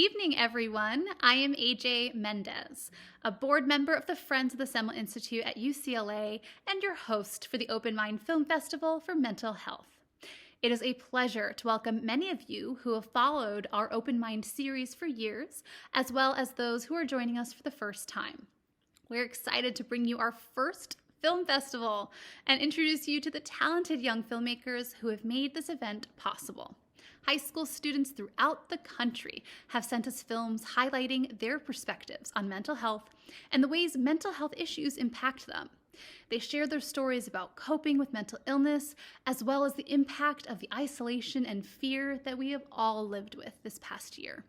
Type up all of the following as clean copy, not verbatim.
evening, everyone. I am AJ Mendez, a board member of the Friends of the Semel Institute at UCLA and your host for the Open Mind Film Festival for Mental Health. It is a pleasure to welcome many of you who have followed our Open Mind series for years, as well as those who are joining us for the first time. We're excited to bring you our first film festival and introduce you to the talented young filmmakers who have made this event possible. High school students throughout the country have sent us films highlighting their perspectives on mental health and the ways mental health issues impact them. They share their stories about coping with mental illness, as well as the impact of the isolation and fear that we have all lived with this past year.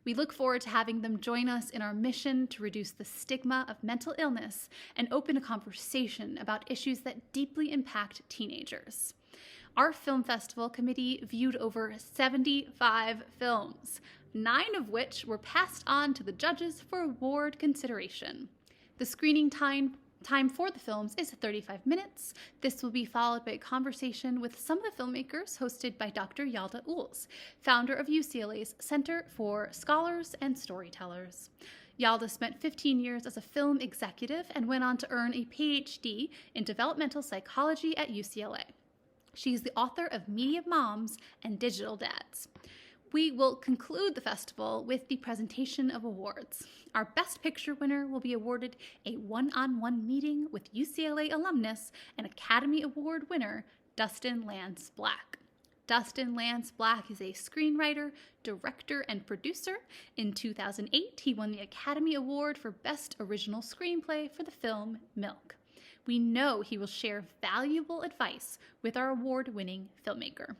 We look forward to having them join us in our mission to reduce the stigma of mental illness and open a conversation about issues that deeply impact teenagers. Our film festival committee viewed over 75 films, 9 of which were passed on to the judges for award consideration. The screening time for the films is 35 minutes. This will be followed by a conversation with some of the filmmakers hosted by Dr. Yalda Uls, founder of UCLA's Center for Scholars and Storytellers. Yalda spent 15 years as a film executive and went on to earn a PhD in developmental psychology at UCLA. She's the author of Media Moms and Digital Dads. We will conclude the festival with the presentation of awards. Our Best Picture winner will be awarded a one-on-one meeting with UCLA alumnus and Academy Award winner, Dustin Lance Black. Dustin Lance Black is a screenwriter, director, and producer. In 2008, he won the Academy Award for Best Original Screenplay for the film Milk. We know he will share valuable advice with our award-winning filmmaker.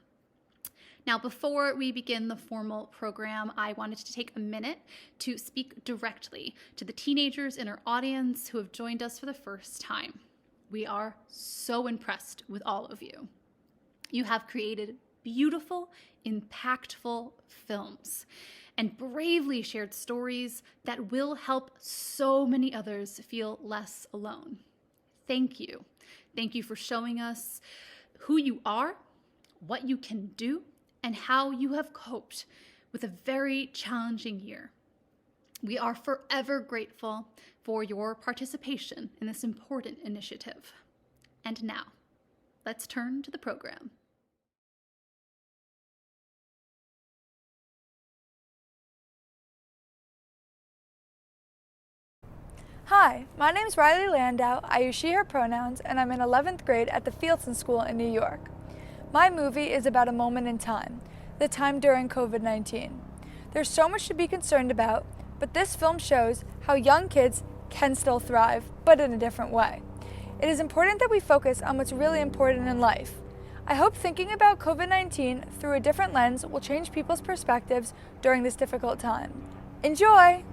Now, before we begin the formal program, I wanted to take a minute to speak directly to the teenagers in our audience who have joined us for the first time. We are so impressed with all of you. You have created beautiful, impactful films and bravely shared stories that will help so many others feel less alone. Thank you. Thank you for showing us who you are, what you can do, and how you have coped with a very challenging year. We are forever grateful for your participation in this important initiative. And now, let's turn to the program. Hi, my name's Riley Landau. I use she, her pronouns, and I'm in 11th grade at the Fieldston School in New York. My movie is about a moment in time, the time during COVID-19. There's so much to be concerned about, but this film shows how young kids can still thrive, but in a different way. It is important that we focus on what's really important in life. I hope thinking about COVID-19 through a different lens will change people's perspectives during this difficult time. Enjoy!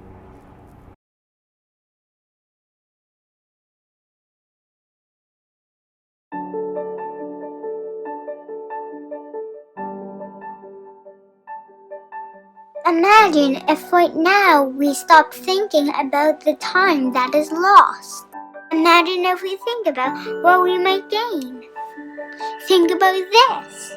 Imagine if right now we stop thinking about the time that is lost. Imagine if we think about what we might gain. Think about this.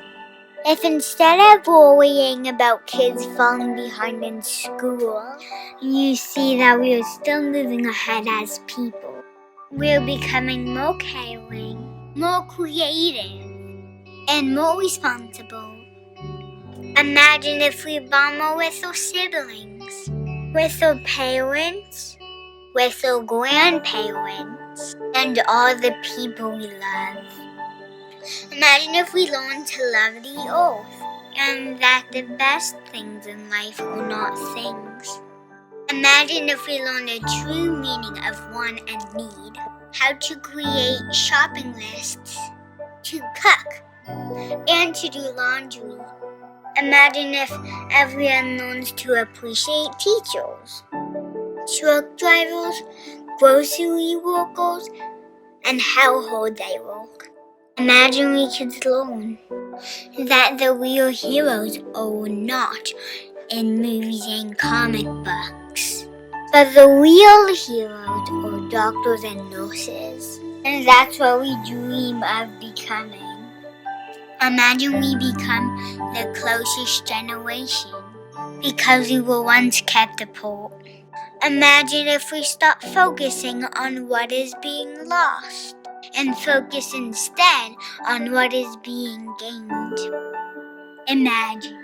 If instead of worrying about kids falling behind in school, you see that we are still moving ahead as people. We're becoming more caring, more creative, and more responsible. Imagine if we bond more with our siblings, with our parents, with our grandparents, and all the people we love. Imagine if we learn to love the earth, and that the best things in life are not things. Imagine if we learn the true meaning of want and need, how to create shopping lists, to cook, and to do laundry. Imagine if everyone learns to appreciate teachers, truck drivers, grocery workers, and how hard they work. Imagine we could learn that the real heroes are not in movies and comic books, but the real heroes are doctors and nurses. And that's what we dream of becoming. Imagine we become the closest generation because we were once kept apart. Imagine if we stop focusing on what is being lost and focus instead on what is being gained. Imagine.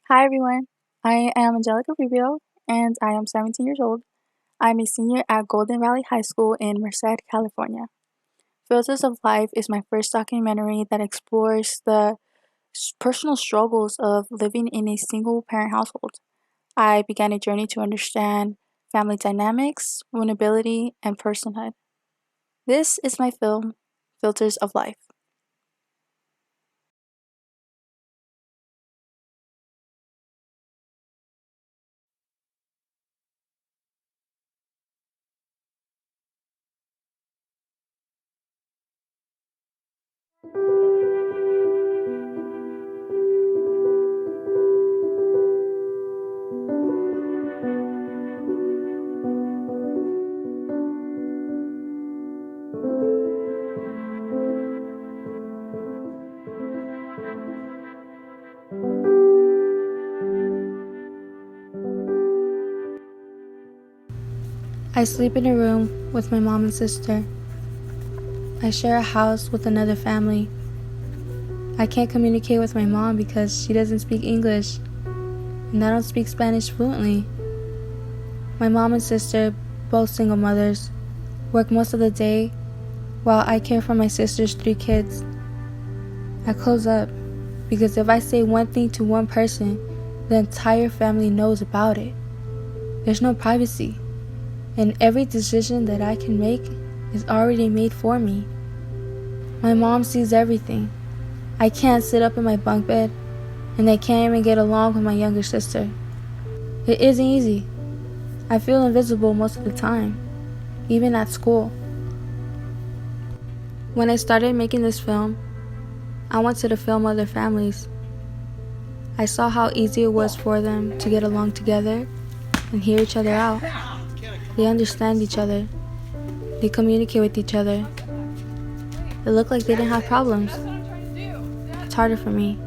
Hi everyone, I am Angelica Rubio and I am 17 years old. I'm a senior at Golden Valley High School in Merced, California. Filters of Life is my first documentary that explores the personal struggles of living in a single parent household. I began a journey to understand family dynamics, vulnerability, and personhood. This is my film, Filters of Life. I sleep in a room with my mom and sister. I share a house with another family. I can't communicate with my mom because she doesn't speak English, and I don't speak Spanish fluently. My mom and sister, both single mothers, work most of the day while I care for my sister's 3 kids. I close up because if I say one thing to one person, the entire family knows about it. There's no privacy, and every decision that I can make is already made for me. My mom sees everything. I can't sit up in my bunk bed, and I can't even get along with my younger sister. It isn't easy. I feel invisible most of the time, even at school. When I started making this film, I wanted to film other families. I saw how easy it was for them to get along together and hear each other out. They understand each other. They communicate with each other. It looked like they didn't have problems. It's harder for me.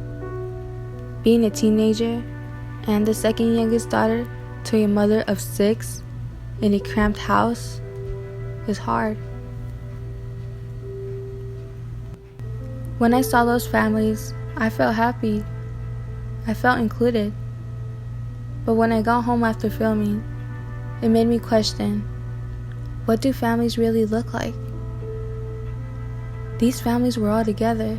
Being a teenager and the second youngest daughter to a mother of 6 in a cramped house is hard. When I saw those families, I felt happy. I felt included. But when I got home after filming, it made me question, what do families really look like? These families were all together.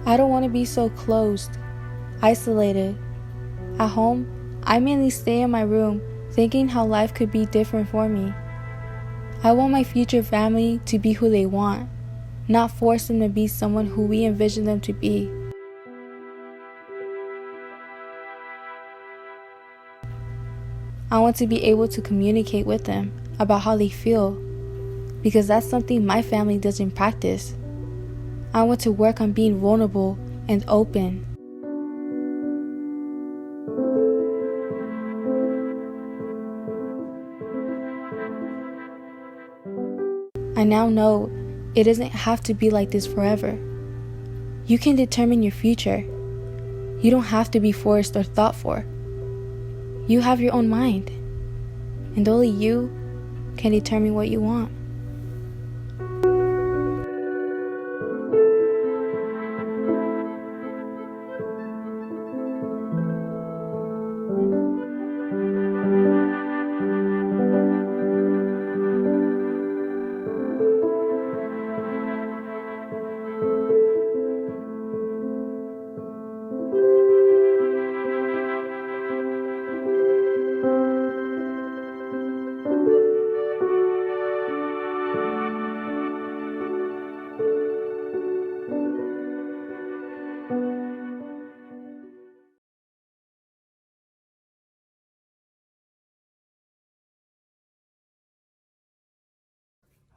I don't want to be so closed, isolated. At home, I mainly stay in my room thinking how life could be different for me. I want my future family to be who they want, not force them to be someone who we envision them to be. I want to be able to communicate with them about how they feel, because that's something my family doesn't practice. I want to work on being vulnerable and open. I now know it doesn't have to be like this forever. You can determine your future. You don't have to be forced or thought for. You have your own mind, and only you can determine what you want.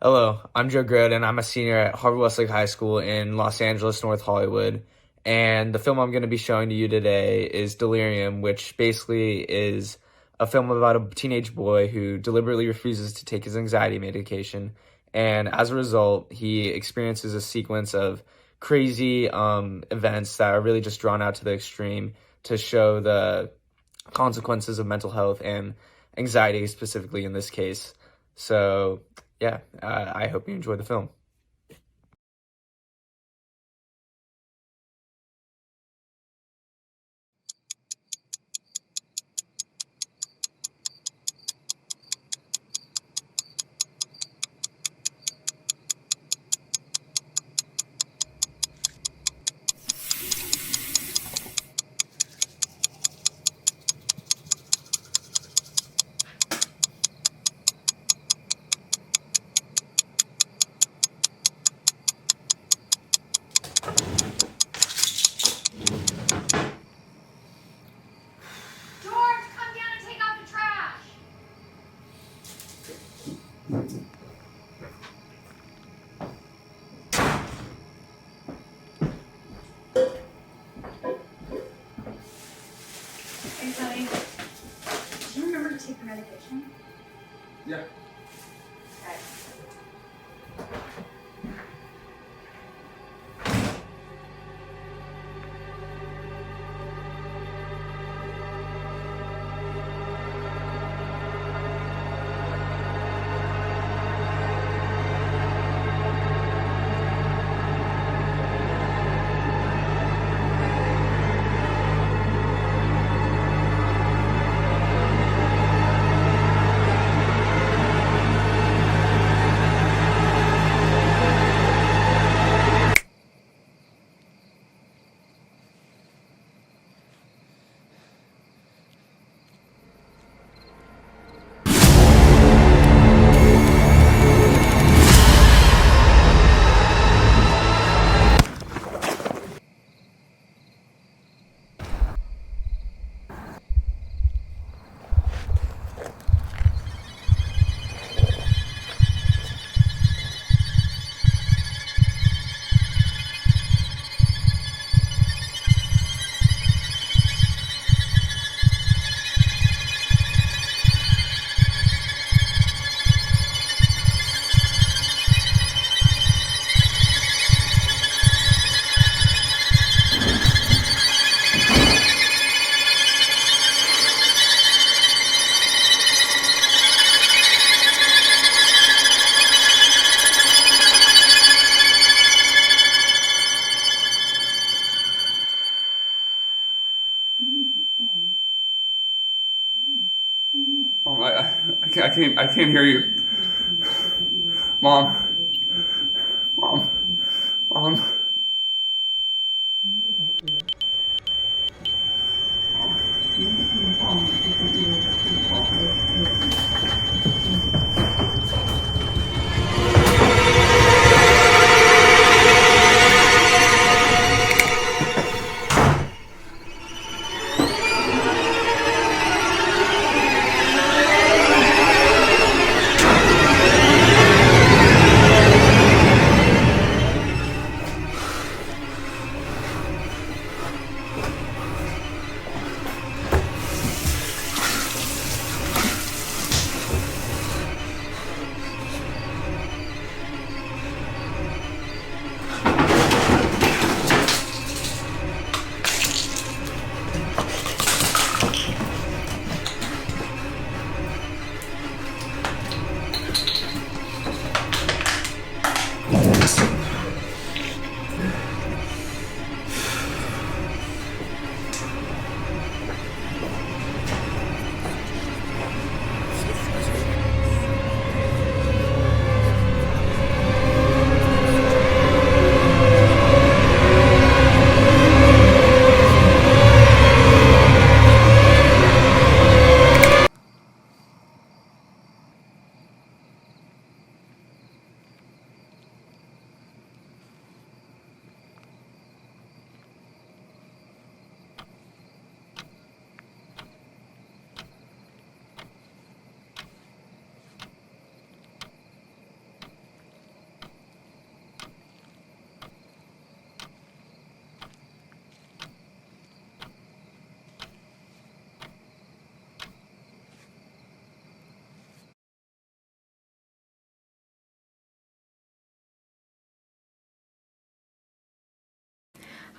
Hello, I'm Joe Groden, and I'm a senior at Harvard-Westlake High School in Los Angeles, North Hollywood. And the film I'm going to be showing to you today is Delirium, which basically is a film about a teenage boy who deliberately refuses to take his anxiety medication. And as a result, he experiences a sequence of crazy events that are really just drawn out to the extreme to show the consequences of mental health and anxiety, specifically in this case. So, yeah, I hope you enjoy the film. George, come down and take out the trash. Hey, buddy. Do you remember to take your medication? Yeah. Okay. Mom, I can't hear you. Mom. Mom. Mom.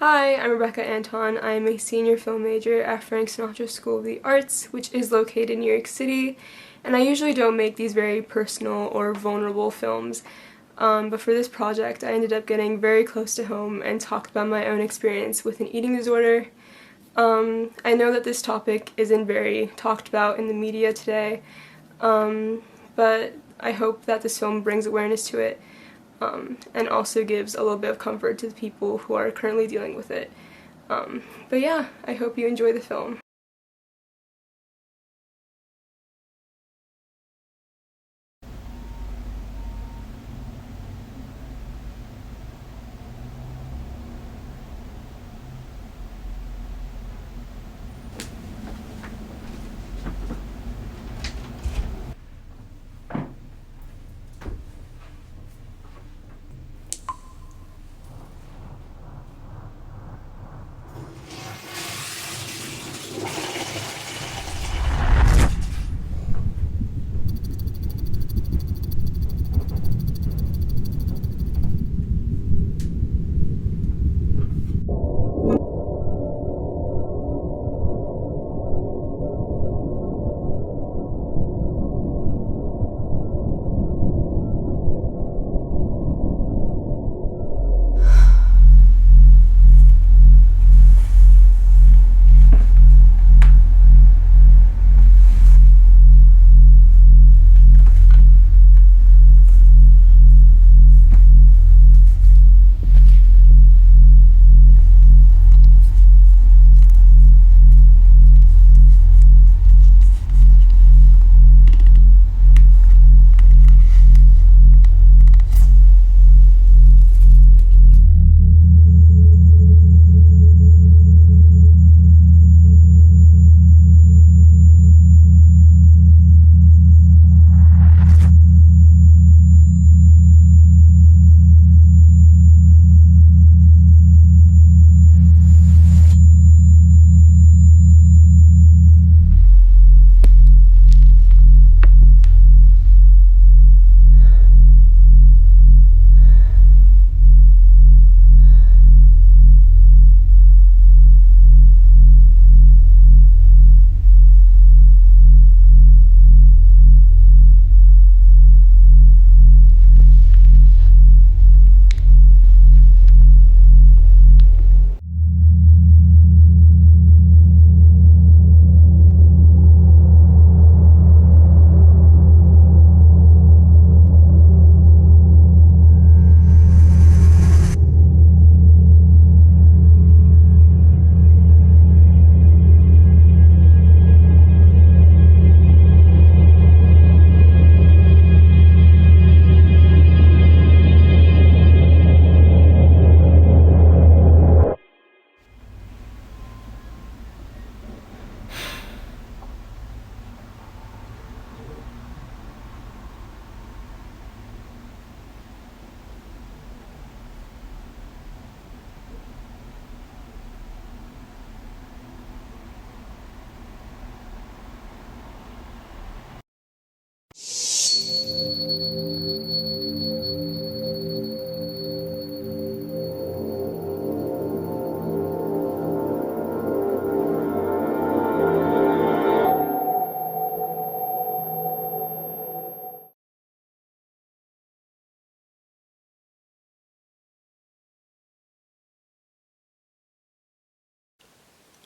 Hi, I'm Rebecca Anton. I'm a senior film major at Frank Sinatra School of the Arts, which is located in New York City, and I usually don't make these very personal or vulnerable films, but for this project I ended up getting very close to home and talked about my own experience with an eating disorder. I know that this topic isn't very talked about in the media today, but I hope that this film brings awareness to it. And also gives a little bit of comfort to the people who are currently dealing with it. But yeah, I hope you enjoy the film.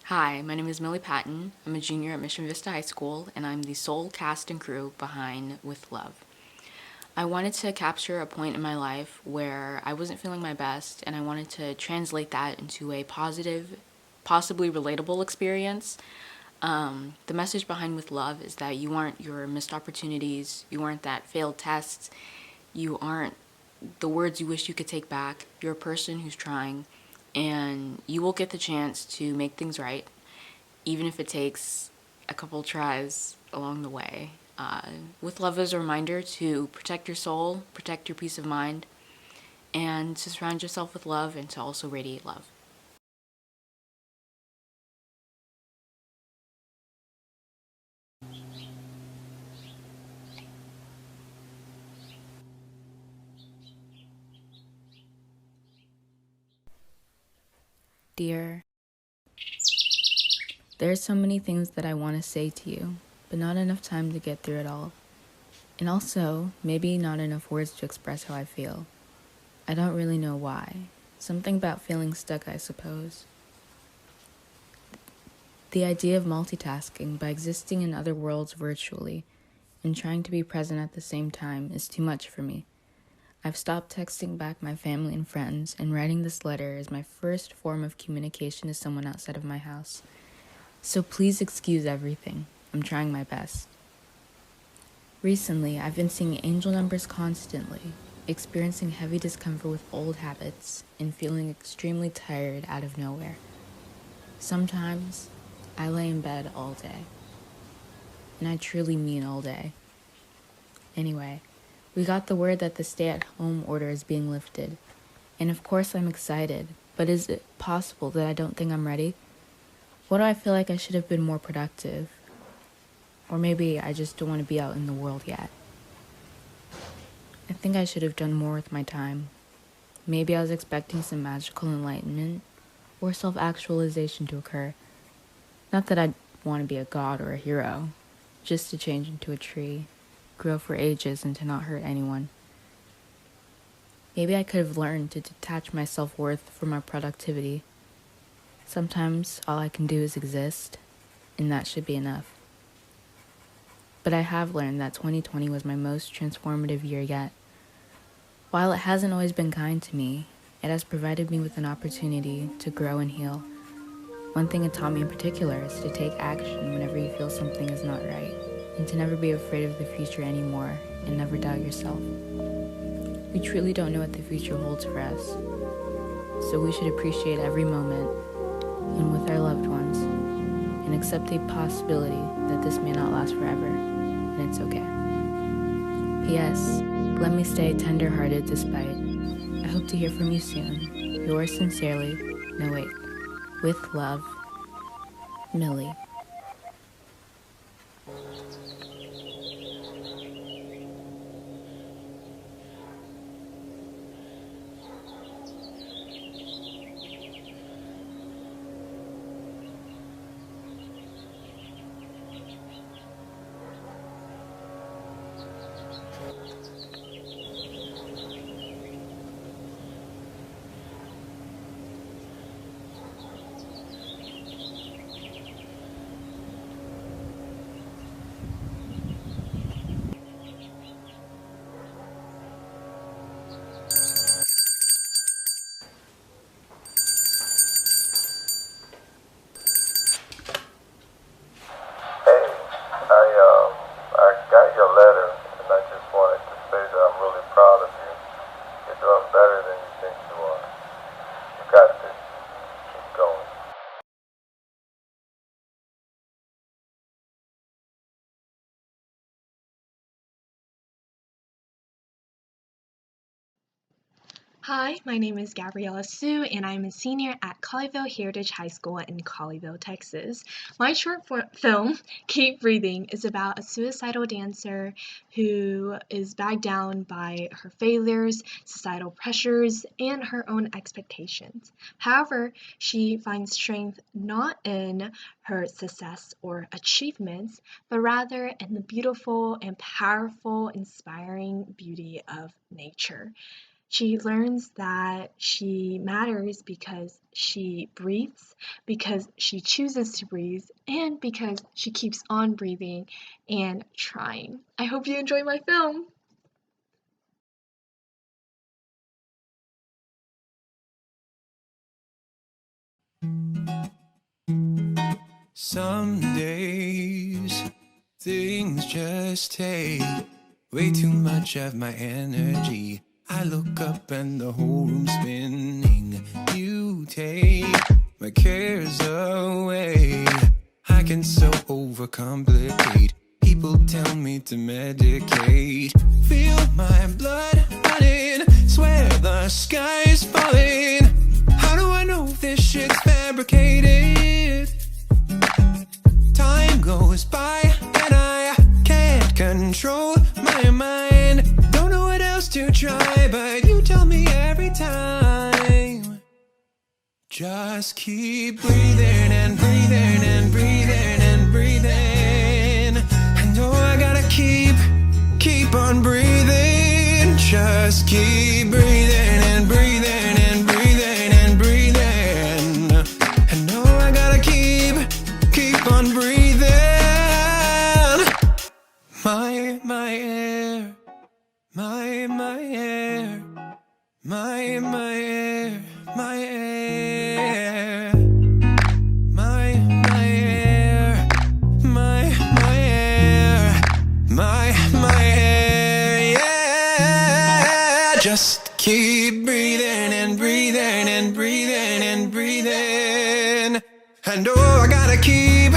Hi, my name is Millie Patton. I'm a junior at Mission Vista High School, and I'm the sole cast and crew behind With Love. I wanted to capture a point in my life where I wasn't feeling my best, and I wanted to translate that into a positive, possibly relatable experience. The message behind With Love is that you aren't your missed opportunities, you aren't that failed test, you aren't the words you wish you could take back. You're a person who's trying, and you will get the chance to make things right, even if it takes a couple tries along the way. With Love is a reminder to protect your soul, protect your peace of mind, and to surround yourself with love and to also radiate love. Dear, there are so many things that I want to say to you, but not enough time to get through it all. And also, maybe not enough words to express how I feel. I don't really know why. Something about feeling stuck, I suppose. The idea of multitasking by existing in other worlds virtually and trying to be present at the same time is too much for me. I've stopped texting back my family and friends, and writing this letter is my first form of communication to someone outside of my house. So please excuse everything. I'm trying my best. Recently, I've been seeing angel numbers constantly, experiencing heavy discomfort with old habits, and feeling extremely tired out of nowhere. Sometimes, I lay in bed all day. And I truly mean all day. Anyway, we got the word that the stay-at-home order is being lifted. And of course I'm excited, but is it possible that I don't think I'm ready? What do I feel like I should have been more productive? Or maybe I just don't want to be out in the world yet. I think I should have done more with my time. Maybe I was expecting some magical enlightenment or self-actualization to occur. Not that I'd want to be a god or a hero, just to change into a tree, grow for ages and to not hurt anyone. Maybe I could have learned to detach my self-worth from my productivity. Sometimes all I can do is exist, and that should be enough. But I have learned that 2020 was my most transformative year yet. While it hasn't always been kind to me, it has provided me with an opportunity to grow and heal. One thing it taught me in particular is to take action whenever you feel something is not right, and to never be afraid of the future anymore, and never doubt yourself. We truly don't know what the future holds for us, so we should appreciate every moment, and with our loved ones, and accept the possibility that this may not last forever, and it's okay. P.S. Let me stay tender-hearted despite. I hope to hear from you soon. Yours sincerely, no wait. With love, Millie. I got your letter, and I just wanted to say that I'm really proud of you. You're doing better than you think you are. You got this. Keep going. Hi, my name is Gabriella Sue, and I'm a senior at Colleyville Heritage High School in Colleyville, Texas. My short film, Keep Breathing, is about a suicidal dancer who is bagged down by her failures, societal pressures, and her own expectations. However, she finds strength not in her success or achievements, but rather in the beautiful and powerful, inspiring beauty of nature. She learns that she matters because she breathes, because she chooses to breathe, and because she keeps on breathing and trying. I hope you enjoy my film. Some days things just take way too much of my energy. I look up and the whole room's spinning. You take my cares away. I can so overcomplicate. People tell me to medicate. Feel my blood running. Swear the sky's falling. How do I know this shit's fabricated? Time goes by and I can't control my mind. Don't know what else to try, but you tell me every time. Just keep breathing and breathing and breathing and breathing. I know I gotta keep on breathing. Just keep breathing and breathing and breathing and breathing. I know I gotta keep on breathing. My air, my air, my air, my air, my air, my air, my air, yeah. Just keep breathing and breathing and breathing and breathing. And oh, I gotta keep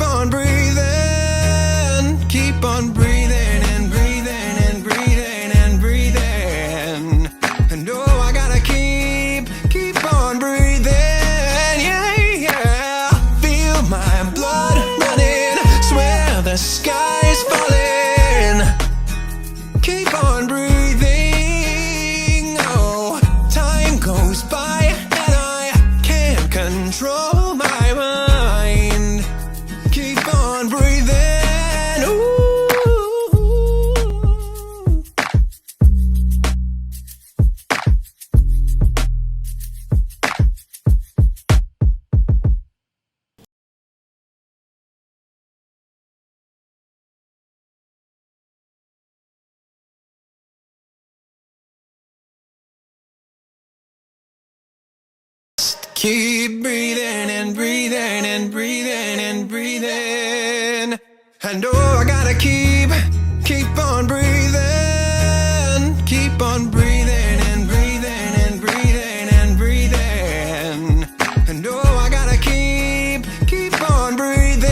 on breathing, keep on breathing and breathing and breathing and breathing. And oh, I gotta keep on breathing, yeah. Feel my blood running, swear the sky's falling. Keep on breathing, oh. Time goes by and I can't control my mind. Keep on breathing, ooh. Keep breathing and breathing and breathing and breathing. And oh, I gotta keep on breathing, keep on breathing and breathing and breathing and breathing. And oh, I gotta keep on breathing,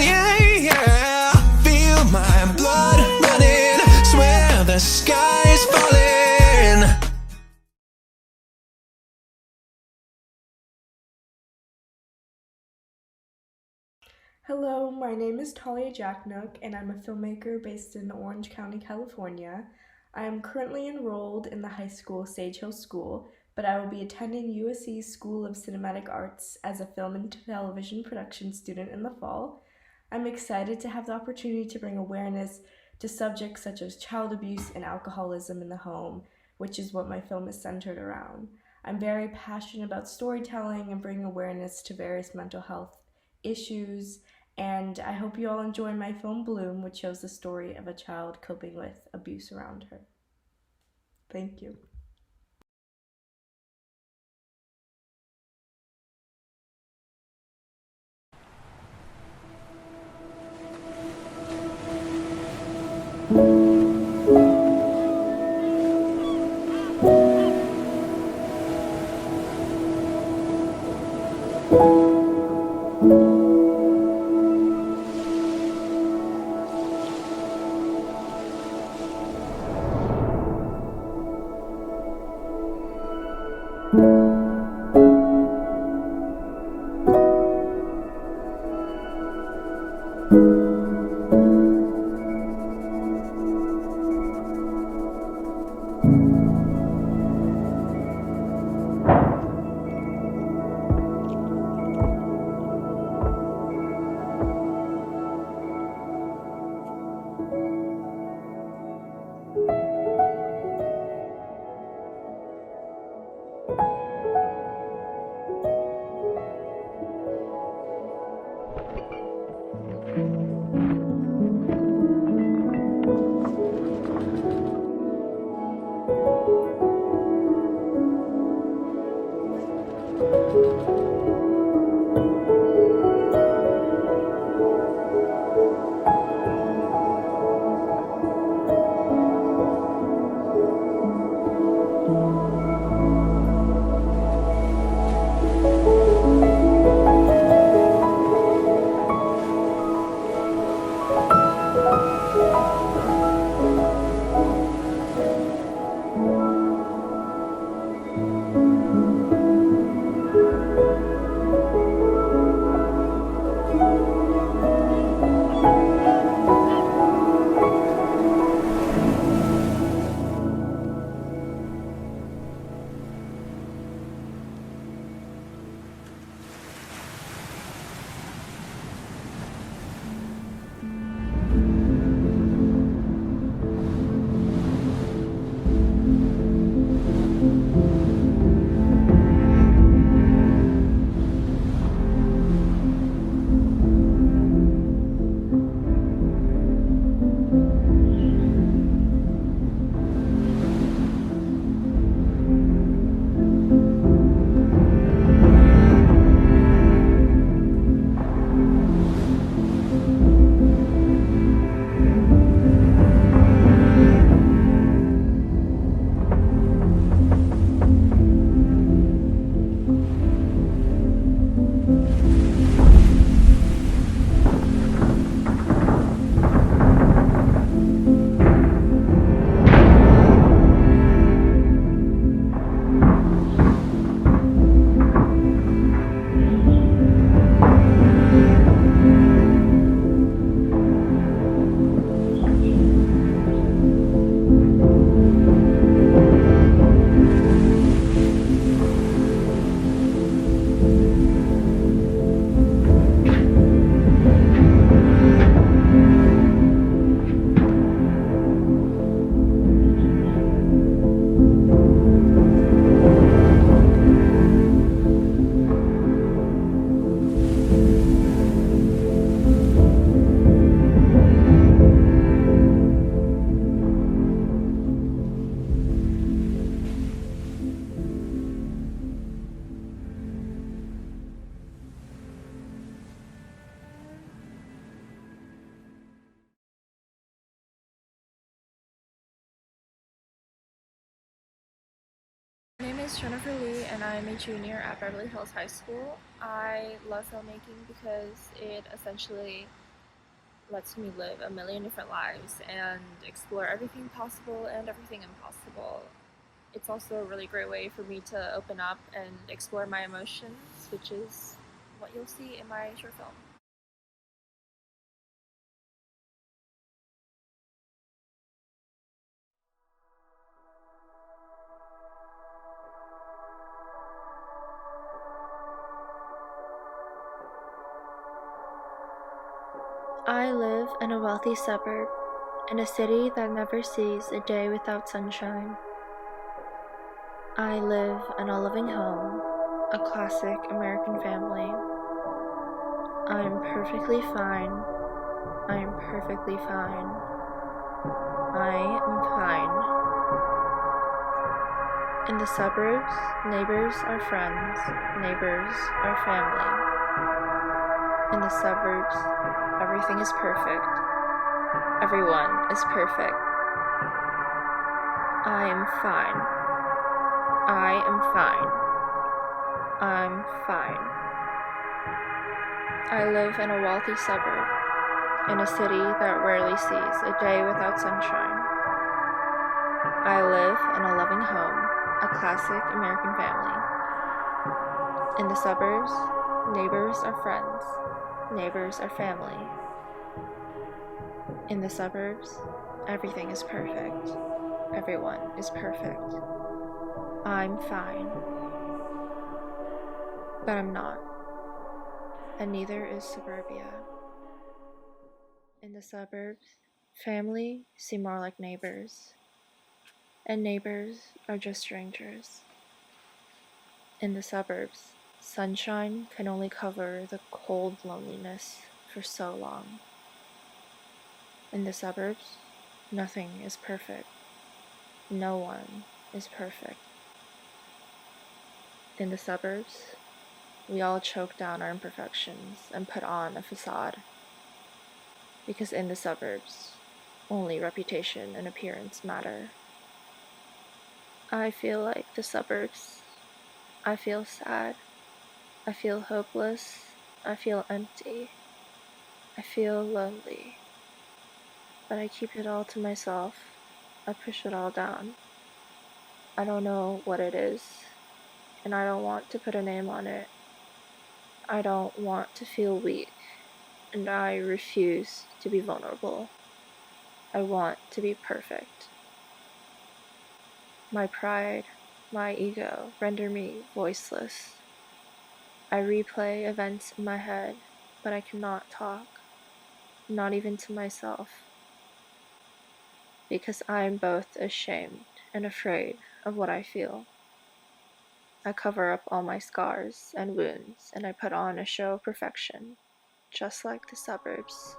yeah. Feel my blood running, swear the sky's falling. Hello, my name is Talia Jacknook, and I'm a filmmaker based in Orange County, California. I am currently enrolled in the high school Sage Hill School, but I will be attending USC's School of Cinematic Arts as a film and television production student in the fall. I'm excited to have the opportunity to bring awareness to subjects such as child abuse and alcoholism in the home, which is what my film is centered around. I'm very passionate about storytelling and bringing awareness to various mental health issues, and I hope you all enjoy my film Bloom, which shows the story of a child coping with abuse around her. Thank you. My name is Jennifer Lee and I'm a junior at Beverly Hills High School. I love filmmaking because it essentially lets me live a million different lives and explore everything possible and everything impossible. It's also a really great way for me to open up and explore my emotions, which is what you'll see in my short film. I live in a wealthy suburb, in a city that never sees a day without sunshine. I live in a loving home, a classic American family. I'm perfectly fine. I'm perfectly fine. I am fine. In the suburbs, neighbors are friends, neighbors are family. In the suburbs, everything is perfect. Everyone is perfect. I am fine. I am fine. I'm fine. I live in a wealthy suburb, in a city that rarely sees a day without sunshine. I live in a loving home, a classic American family. In the suburbs, neighbors are friends, neighbors are family. In the suburbs, everything is perfect. Everyone is perfect. I'm fine. But I'm not. And neither is suburbia. In the suburbs, family seem more like neighbors. And neighbors are just strangers. In the suburbs, sunshine can only cover the cold loneliness for so long. In the suburbs, nothing is perfect. No one is perfect. In the suburbs, we all choke down our imperfections and put on a facade. Because in the suburbs, only reputation and appearance matter. I feel like the suburbs. I feel sad. I feel hopeless. I feel empty. I feel lonely. But I keep it all to myself. I push it all down. I don't know what it is, and I don't want to put a name on it. I don't want to feel weak, and I refuse to be vulnerable. I want to be perfect. My pride, my ego render me voiceless. I replay events in my head, but I cannot talk, not even to myself, because I am both ashamed and afraid of what I feel. I cover up all my scars and wounds, and I put on a show of perfection, just like the suburbs.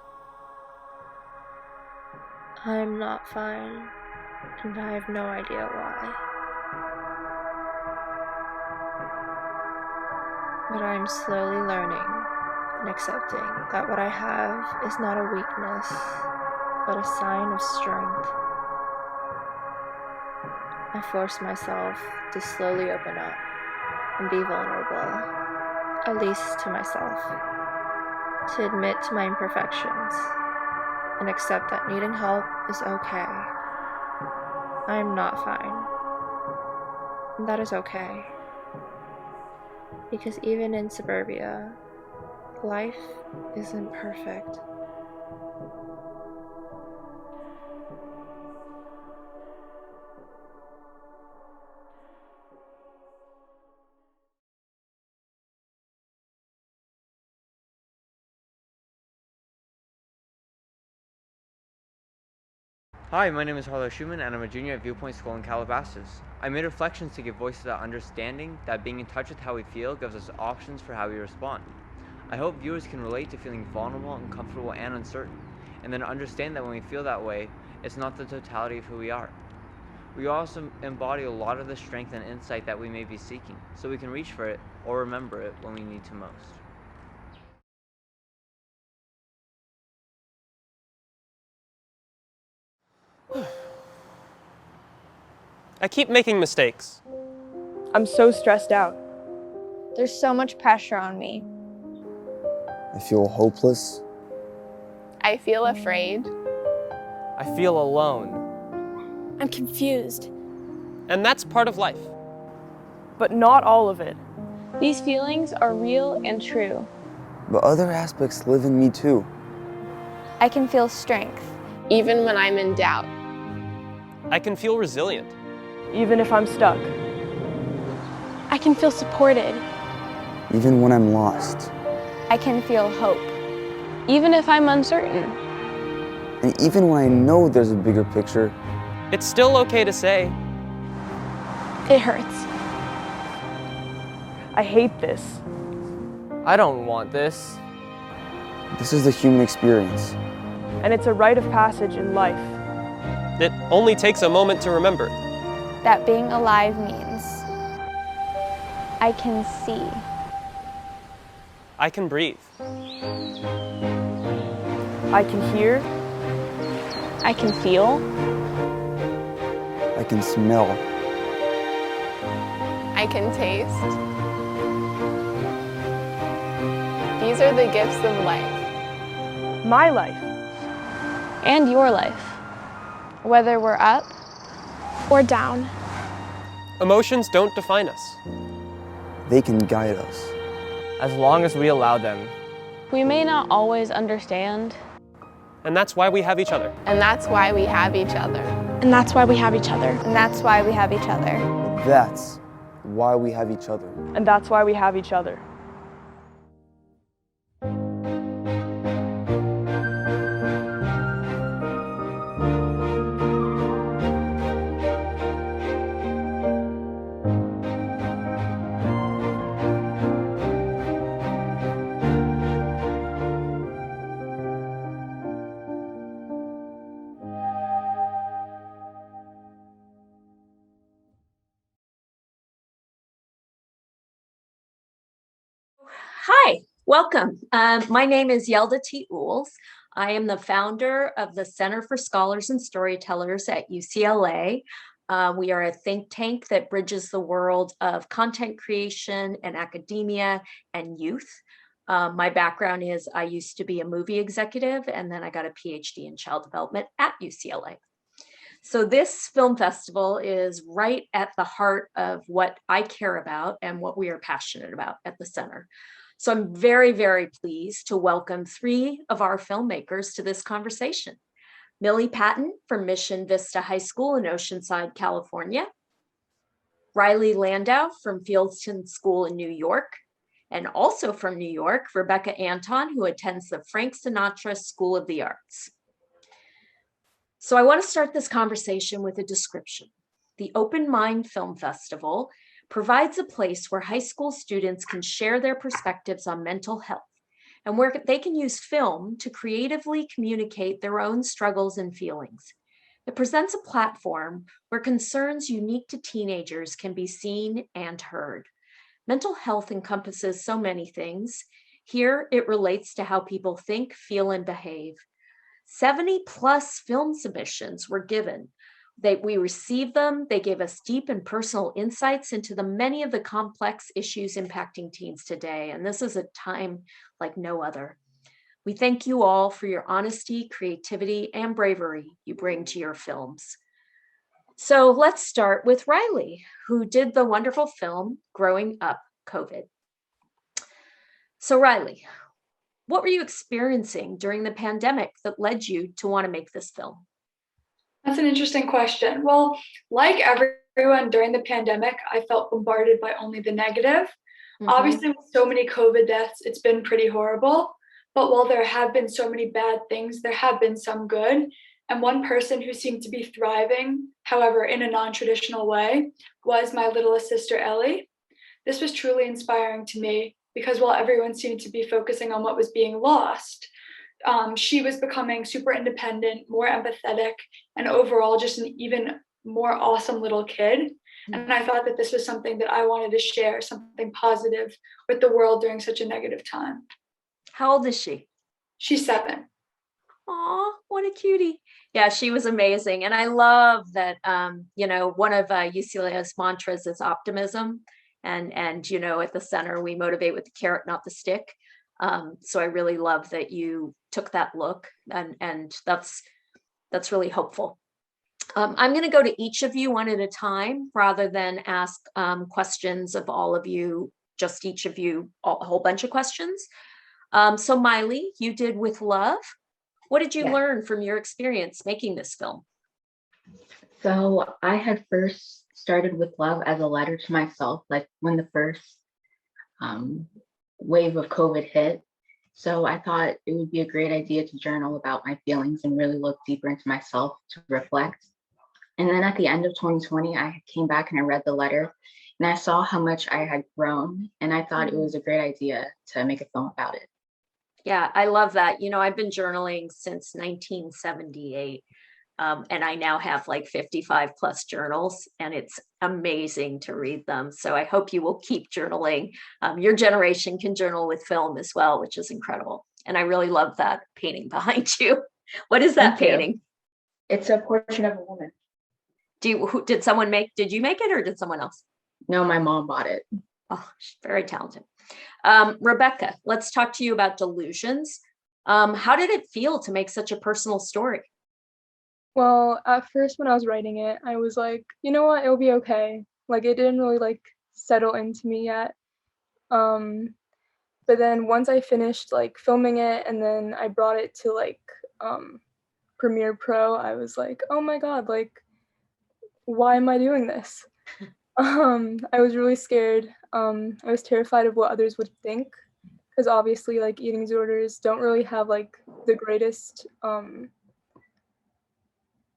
I am not fine, and I have no idea why. But I am slowly learning and accepting that what I have is not a weakness, but a sign of strength. I force myself to slowly open up and be vulnerable, at least to myself, to admit to my imperfections and accept that needing help is okay. I am not fine. And that is okay. Because even in suburbia, life isn't perfect. Hi, my name is Harlow Schumann, and I'm a junior at Viewpoint School in Calabasas. I made reflections to give voice to that understanding that being in touch with how we feel gives us options for how we respond. I hope viewers can relate to feeling vulnerable, uncomfortable, and uncertain, and then understand that when we feel that way, it's not the totality of who we are. We also embody a lot of the strength and insight that we may be seeking, so we can reach for it or remember it when we need to most. I keep making mistakes. I'm so stressed out. There's so much pressure on me. I feel hopeless. I feel afraid. I feel alone. I'm confused. And that's part of life. But not all of it. These feelings are real and true. But other aspects live in me too. I can feel strength, even when I'm in doubt. I can feel resilient. Even if I'm stuck. I can feel supported. Even when I'm lost. I can feel hope, even if I'm uncertain. And even when I know there's a bigger picture, it's still okay to say, it hurts. I hate this. I don't want this. This is the human experience. And it's a rite of passage in life. It only takes a moment to remember. That being alive means I can see. I can breathe. I can hear. I can feel. I can smell. I can taste. These are the gifts of life. My life. And your life. Whether we're up or down. Emotions don't define us. They can guide us. As long as we allow them. We may not always understand. And that's why we have each other. And that's why we have each other. And that's why we have each other. And that's why we have each other. That's why we have each other. And that's why we have each other. Hi, welcome. My name is Yelda T. Ools. I am the founder of the Center for Scholars and Storytellers at UCLA. We are a think tank that bridges the world of content creation and academia and youth. My background is I used to be a movie executive, and then I got a PhD in child development at UCLA. So this film festival is right at the heart of what I care about and what we are passionate about at the center. So I'm very, very pleased to welcome three of our filmmakers to this conversation. Millie Patton from Mission Vista High School in Oceanside, California. Riley Landau from Fieldston School in New York. And also from New York, Rebecca Anton, who attends the Frank Sinatra School of the Arts. So I want to start this conversation with a description. The Open Mind Film Festival provides a place where high school students can share their perspectives on mental health and where they can use film to creatively communicate their own struggles and feelings. It presents a platform where concerns unique to teenagers can be seen and heard. Mental health encompasses so many things. Here, it relates to how people think, feel, and behave. 70 plus film submissions were given, We received them. They gave us deep and personal insights into the many of the complex issues impacting teens today. And this is a time like no other. We thank you all for your honesty, creativity, and bravery you bring to your films. So let's start with Riley, who did the wonderful film Growing Up COVID. So Riley, what were you experiencing during the pandemic that led you to want to make this film? That's an interesting question. Well, like everyone during the pandemic, I felt bombarded by only the negative. Obviously, with so many COVID deaths, it's been pretty horrible. But while there have been so many bad things, there have been some good. And one person who seemed to be thriving, however, in a non-traditional way, was my littlest sister, Ellie. This was truly inspiring to me because while everyone seemed to be focusing on what was being lost, she was becoming super independent, more empathetic, and overall just an even more awesome little kid. And I thought that this was something that I wanted to share, something positive with the world during such a negative time. How old is she? She's 7. Aw, what a cutie. Yeah, she was amazing. And I love that, one of UCLA's mantras is optimism. And at the center, we motivate with the carrot, not the stick. So I really love that you took that look, and that's really hopeful. I'm going to go to each of you one at a time rather than ask questions of all of you, just each of you, a whole bunch of questions. So Miley, you did With Love. What did you learn from your experience making this film? So I had first started With Love as a letter to myself, like when the first wave of COVID hit. So I thought it would be a great idea to journal about my feelings and really look deeper into myself to reflect. And then at the end of 2020, I came back and I read the letter and I saw how much I had grown. And I thought it was a great idea to make a film about it. Yeah, I love that. I've been journaling since 1978. And I now have like 55 plus journals, and it's amazing to read them. So I hope you will keep journaling. Your generation can journal with film as well, which is incredible. And I really love that painting behind you. What is that painting? It's a portrait of a woman. Did you make it or did someone else? No, my mom bought it. Oh, she's very talented. Rebecca, let's talk to you about delusions. How did it feel to make such a personal story? Well, at first when I was writing it, I was like, you know what, it'll be okay. Like it didn't really settle into me yet. But then once I finished filming it and then I brought it to Premiere Pro, I was like, oh my God, why am I doing this? I was really scared. I was terrified of what others would think because obviously eating disorders don't really have the greatest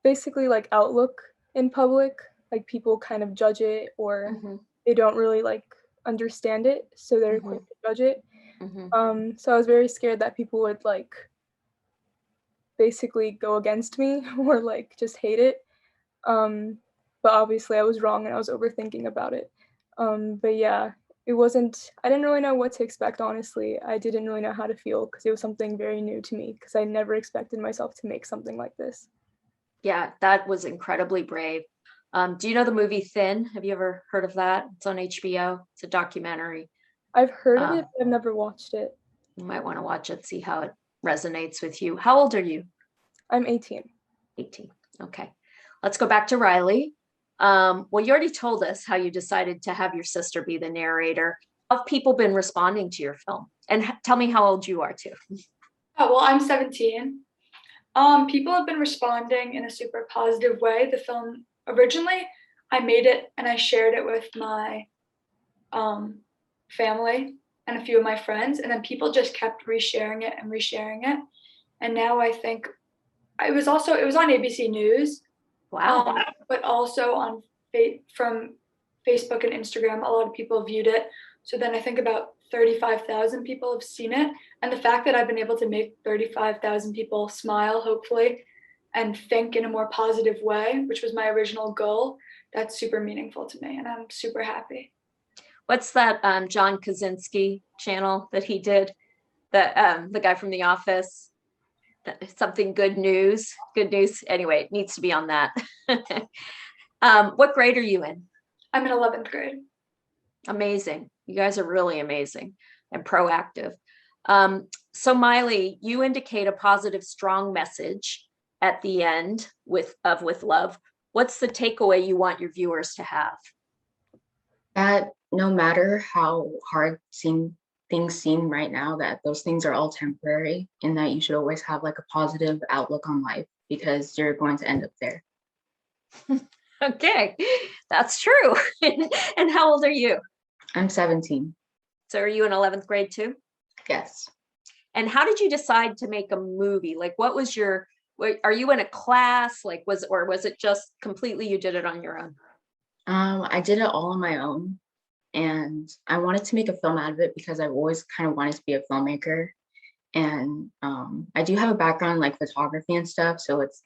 basically outlook in public. People kind of judge it or they don't really understand it, so they're quick to judge it. So I was very scared that people would basically go against me or just hate it. But obviously I was wrong and I was overthinking about it. But yeah, I didn't really know what to expect, honestly. I didn't really know how to feel because it was something very new to me because I never expected myself to make something like this. Yeah, that was incredibly brave. Do you know the movie Thin? Have you ever heard of that? It's on HBO. It's a documentary. I've heard of it, but I've never watched it. You might want to watch it, see how it resonates with you. How old are you? I'm 18. 18. Okay. Let's go back to Riley. Well, you already told us how you decided to have your sister be the narrator. How have people been responding to your film? And tell me how old you are too. Oh, well, I'm 17. People have been responding in a super positive way. The film, originally, I made it and I shared it with my family and a few of my friends, and then people just kept resharing it. And now I think it was on ABC News. Wow. But also from Facebook and Instagram, a lot of people viewed it. So then I think about 35,000 people have seen it. And the fact that I've been able to make 35,000 people smile, hopefully, and think in a more positive way, which was my original goal, that's super meaningful to me. And I'm super happy. What's that John Krasinski channel that he did? The guy from The Office? something good news. Good news. Anyway, it needs to be on that. What grade are you in? I'm in 11th grade. Amazing. You guys are really amazing and proactive. So Miley, you indicate a positive, strong message at the end with love. What's the takeaway you want your viewers to have? That no matter how hard things seem right now, that those things are all temporary, and that you should always have like a positive outlook on life, because you're going to end up there. Okay, that's true. And how old are you? I'm 17. So are you in 11th grade too? Yes. And how did you decide to make a movie? Like, what was are you in a class? Like, was it just completely you did it on your own? I did it all on my own, and I wanted to make a film out of it because I've always kind of wanted to be a filmmaker. And I do have a background in like photography and stuff, so it's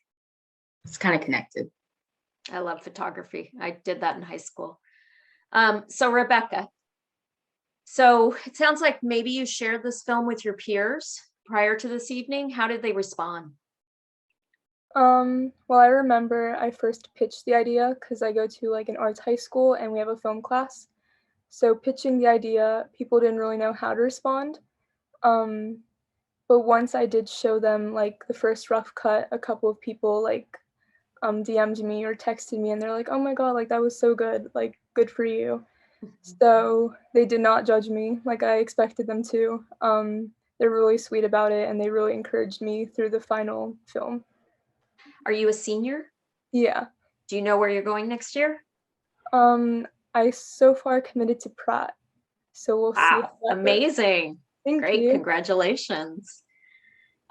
kind of connected. I love photography. I did that in high school. So Rebecca, so it sounds like maybe you shared this film with your peers prior to this evening. How did they respond? Well, I remember I first pitched the idea because I go to like an arts high school and we have a film class. So pitching the idea, people didn't really know how to respond. But once I did show them like the first rough cut, a couple of people like DM'd me or texted me and they're like, oh my God, like that was so good, like good for you. So they did not judge me like I expected them to. They're really sweet about it and they really encouraged me through the final film. Are you a senior? Yeah. Do you know where you're going next year? I so far committed to Pratt. So we'll see. Wow, amazing. Thank Great, you. Congratulations.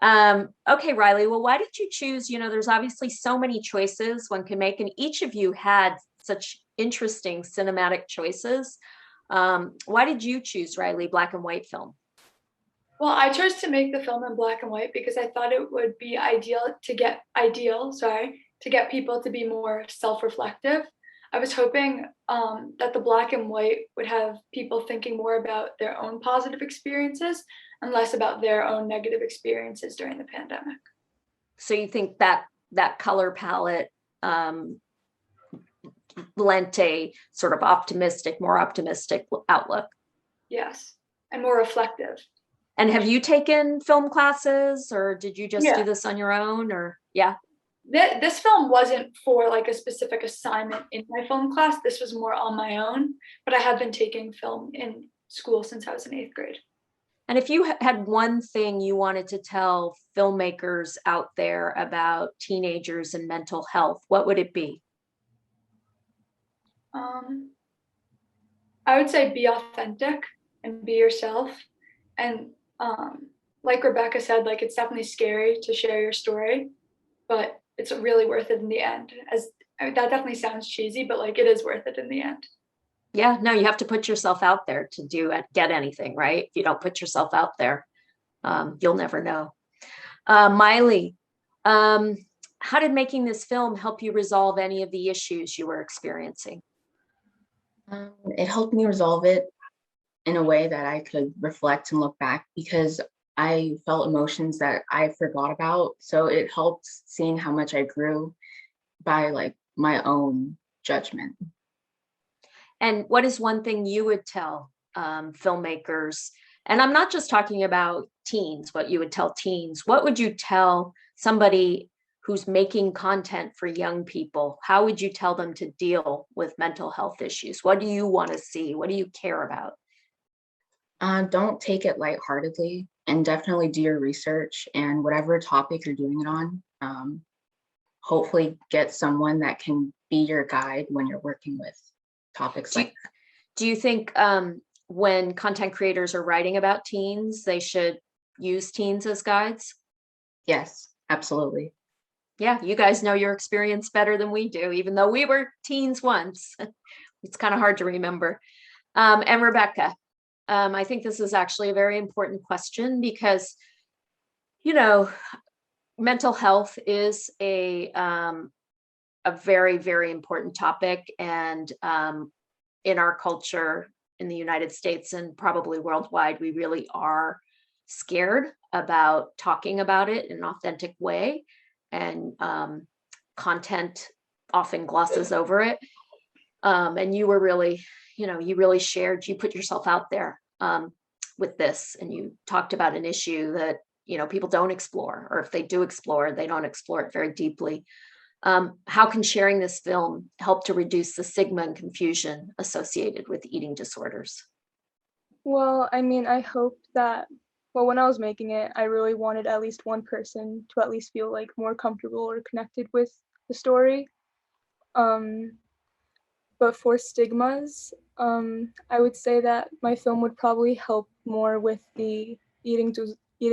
Okay, Riley, well, why did you choose, there's obviously so many choices one can make, and each of you had such interesting cinematic choices. Why did you choose, Riley, black and white film? Well, I chose to make the film in black and white because I thought it would be ideal to get people to be more self-reflective. I was hoping that the black and white would have people thinking more about their own positive experiences and less about their own negative experiences during the pandemic. So you think that color palette lent a sort of more optimistic outlook? Yes, and more reflective. And have you taken film classes, or did you just do this on your own, or yeah? This film wasn't for like a specific assignment in my film class. This was more on my own, but I have been taking film in school since I was in 8th grade. And if you had one thing you wanted to tell filmmakers out there about teenagers and mental health, what would it be? I would say be authentic and be yourself. And like Rebecca said, like it's definitely scary to share your story, but it's really worth it in the end. That definitely sounds cheesy, but like it is worth it in the end. Yeah, no, you have to put yourself out there to get anything, right? If you don't put yourself out there, you'll never know. Miley, how did making this film help you resolve any of the issues you were experiencing? It helped me resolve it in a way that I could reflect and look back, because I felt emotions that I forgot about. So it helped seeing how much I grew by like my own judgment. And what is one thing you would tell filmmakers? And I'm not just talking about teens, what you would tell teens. What would you tell somebody who's making content for young people? How would you tell them to deal with mental health issues? What do you want to see? What do you care about? Don't take it lightheartedly, and definitely do your research, and whatever topic you're doing it on, hopefully get someone that can be your guide when you're working with topics like that. Do you think when content creators are writing about teens, they should use teens as guides? Yes, absolutely. Yeah, you guys know your experience better than we do, even though we were teens once. It's kind of hard to remember. And Rebecca, I think this is actually a very important question because, mental health is a very, very important topic. And in our culture in the United States and probably worldwide, we really are scared about talking about it in an authentic way, and content often glosses over it. And you were really, you really shared, you put yourself out there with this, and you talked about an issue that, people don't explore, or if they do explore, they don't explore it very deeply. How can sharing this film help to reduce the stigma and confusion associated with eating disorders? Well, I mean, I hope that, when I was making it, I really wanted at least one person to at least feel like more comfortable or connected with the story. But for stigmas, I would say that my film would probably help more with the eating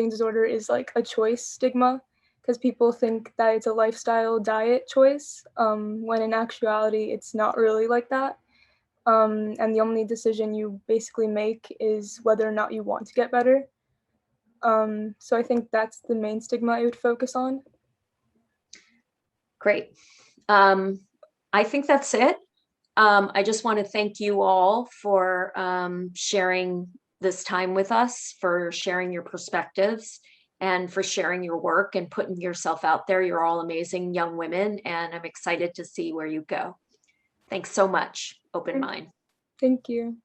disorder is like a choice stigma, because people think that it's a lifestyle diet choice, when in actuality it's not really like that. And the only decision you basically make is whether or not you want to get better. So I think that's the main stigma I would focus on. Great. I think that's it. I just want to thank you all for sharing this time with us, for sharing your perspectives, and for sharing your work and putting yourself out there. You're all amazing young women, and I'm excited to see where you go. Thanks so much, Open Mind. Thank you.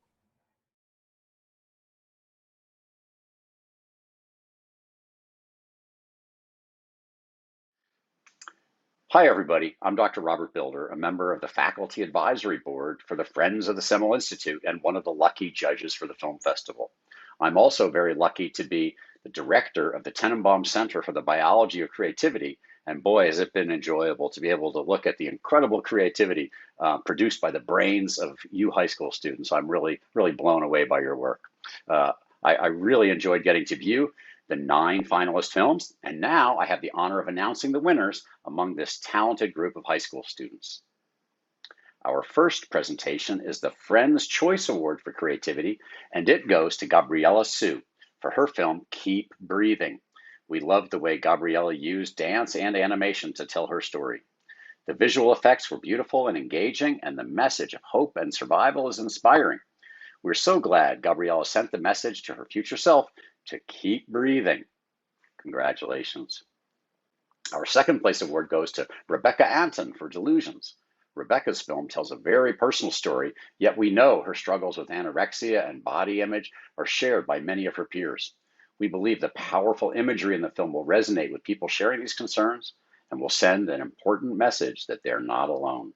Hi, everybody. I'm Dr. Robert Bilder, a member of the Faculty Advisory Board for the Friends of the Semel Institute and one of the lucky judges for the film festival. I'm also very lucky to be the director of the Tenenbaum Center for the Biology of Creativity. And boy, has it been enjoyable to be able to look at the incredible creativity produced by the brains of you high school students. I'm really, really blown away by your work. I really enjoyed getting to view the 9 finalist films, and now I have the honor of announcing the winners among this talented group of high school students. Our first presentation is the Friends' Choice Award for Creativity, and it goes to Gabriella Sue for her film, Keep Breathing. We loved the way Gabriella used dance and animation to tell her story. The visual effects were beautiful and engaging, and the message of hope and survival is inspiring. We're so glad Gabriella sent the message to her future self to keep breathing. Congratulations. Our second place award goes to Rebecca Anton for Delusions. Rebecca's film tells a very personal story, yet we know her struggles with anorexia and body image are shared by many of her peers. We believe the powerful imagery in the film will resonate with people sharing these concerns and will send an important message that they're not alone.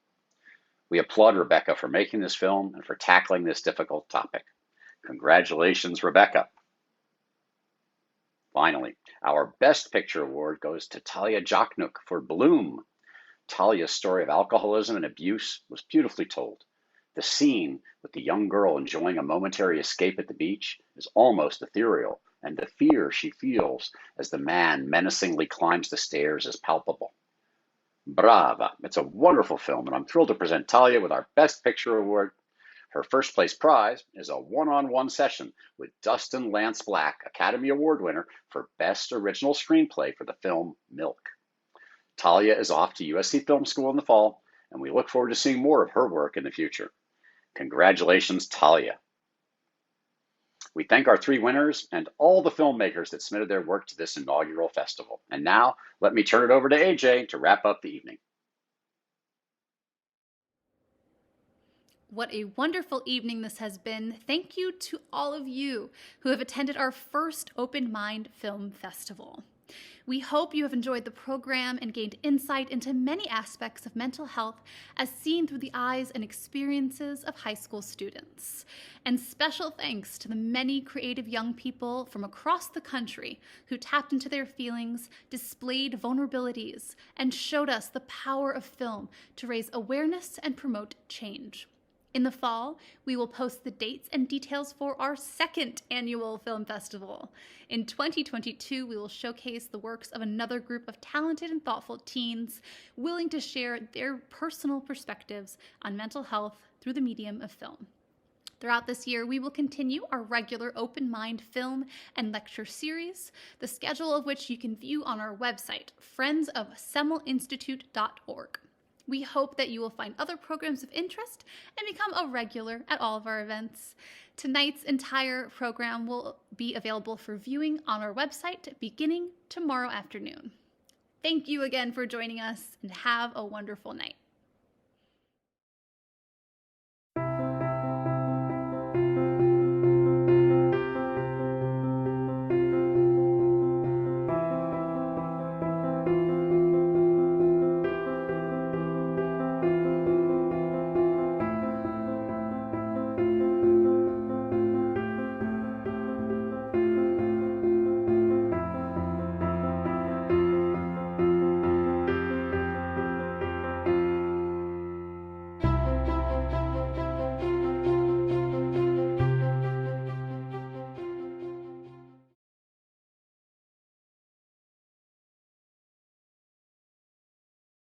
We applaud Rebecca for making this film and for tackling this difficult topic. Congratulations, Rebecca. Finally, our Best Picture award goes to Talia Joknuk for Bloom. Talia's story of alcoholism and abuse was beautifully told. The scene with the young girl enjoying a momentary escape at the beach is almost ethereal, and the fear she feels as the man menacingly climbs the stairs is palpable. Brava! It's a wonderful film, and I'm thrilled to present Talia with our Best Picture award. Her first place prize is a one-on-one session with Dustin Lance Black, Academy Award winner for Best Original Screenplay for the film Milk. Talia is off to USC Film School in the fall, and we look forward to seeing more of her work in the future. Congratulations, Talia. We thank our 3 winners and all the filmmakers that submitted their work to this inaugural festival. And now, let me turn it over to AJ to wrap up the evening. What a wonderful evening this has been. Thank you to all of you who have attended our first Open Mind Film Festival. We hope you have enjoyed the program and gained insight into many aspects of mental health as seen through the eyes and experiences of high school students. And special thanks to the many creative young people from across the country who tapped into their feelings, displayed vulnerabilities, and showed us the power of film to raise awareness and promote change. In the fall, we will post the dates and details for our second annual film festival. In 2022, we will showcase the works of another group of talented and thoughtful teens willing to share their personal perspectives on mental health through the medium of film. Throughout this year, we will continue our regular Open Mind film and lecture series, the schedule of which you can view on our website, friendsofsemelinstitute.org. We hope that you will find other programs of interest and become a regular at all of our events. Tonight's entire program will be available for viewing on our website beginning tomorrow afternoon. Thank you again for joining us, and have a wonderful night.